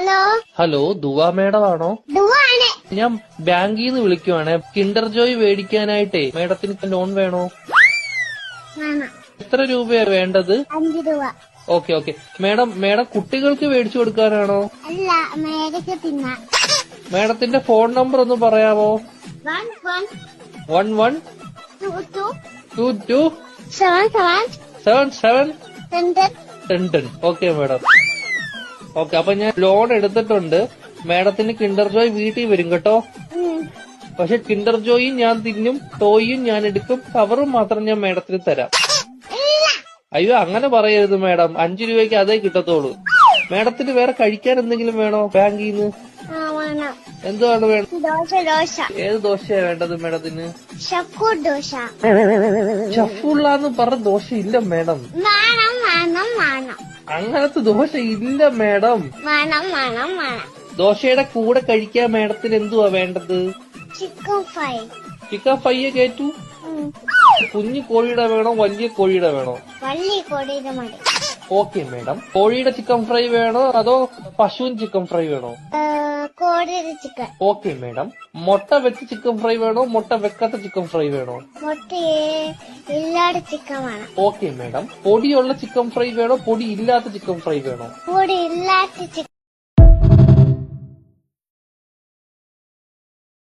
Hello hello ദുവാ madam ആണോ? ദുവാണ്. ഞാൻ ബാങ്കിൽ നിന്ന് വിളിക്കുവാണ്. കിൻഡർ ജോയ് മേടിക്കാനായിട്ടേ മേഡത്തിന് ലോൺ വേണോ? വേണം. എത്ര രൂപയാ വേണ്ടത്? 5 രൂപ. Okay okay. മേഡം കുട്ടികൾക്ക് മേടിച്ചു കൊടുക്കാനാണോ? അല്ല, മേടിക്ക് തിന്നാൻ. മേഡത്തിന്റെ ഫോൺ നമ്പർ ഒന്ന് പറയാമോ? 1122 77 ഓക്കെ മേഡം. ഓക്കെ, അപ്പൊ ഞാൻ ലോൺ എടുത്തിട്ടുണ്ട്. മേഡത്തിന് കിൻഡർ ജോയ് വീട്ടിൽ വരും കേട്ടോ. പക്ഷെ കിൻഡർ ജോയും ഞാൻ തിന്നും, ടോയും ഞാൻ എടുക്കും, കവറും മാത്രം ഞാൻ മേഡത്തിന് തരാം. അയ്യോ അങ്ങനെ പറയരുത് മേഡം, 5 രൂപയ്ക്ക് അതേ കിട്ടത്തോളൂ. മേഡത്തിന് വേറെ കഴിക്കാൻ എന്തെങ്കിലും വേണോ ബാങ്കിൽ നിന്ന്? എന്തുവാണ് വേണം? ഏത് ദോശയാ വേണ്ടത് മേഡത്തിന്? ഷഫുള്ളാന്ന് പറഞ്ഞ ദോശ ഇല്ല മേഡം. അങ്ങനത്തെ ദോശ ഇല്ല മേഡം. ദോശയുടെ കൂടെ കഴിക്കാൻ മേഡത്തിന് എന്തുവാ വേണ്ടത്? ചിക്കൻ ഫ്രൈ കേറ്റു. കുഞ്ഞു കോഴിയുടെ വേണോ വലിയ കോഴിയുടെ വേണോ? വലിയ കോഴിയുടെ മതി. Okay madam. കോഴിയുടെ ചിക്കൻ ഫ്രൈ വേണോ അതോ പശുവിൻ ചിക്കൻ ഫ്രൈ വേണോ? കോഴിയുടെ ചിക്കൻ. Okay madam. മുട്ട വെച്ച് ചിക്കൻ ഫ്രൈ വേണോ മുട്ട വെക്കാത്ത ചിക്കൻ ഫ്രൈ വേണോ? ഇല്ലാത്ത ചിക്കൻ വേണം. Okay madam. പൊടിയുള്ള ചിക്കൻ ഫ്രൈ വേണോ പൊടി ഇല്ലാത്ത ചിക്കൻ ഫ്രൈ വേണോ? പൊടി ഇല്ലാത്ത ചിക്കൻ.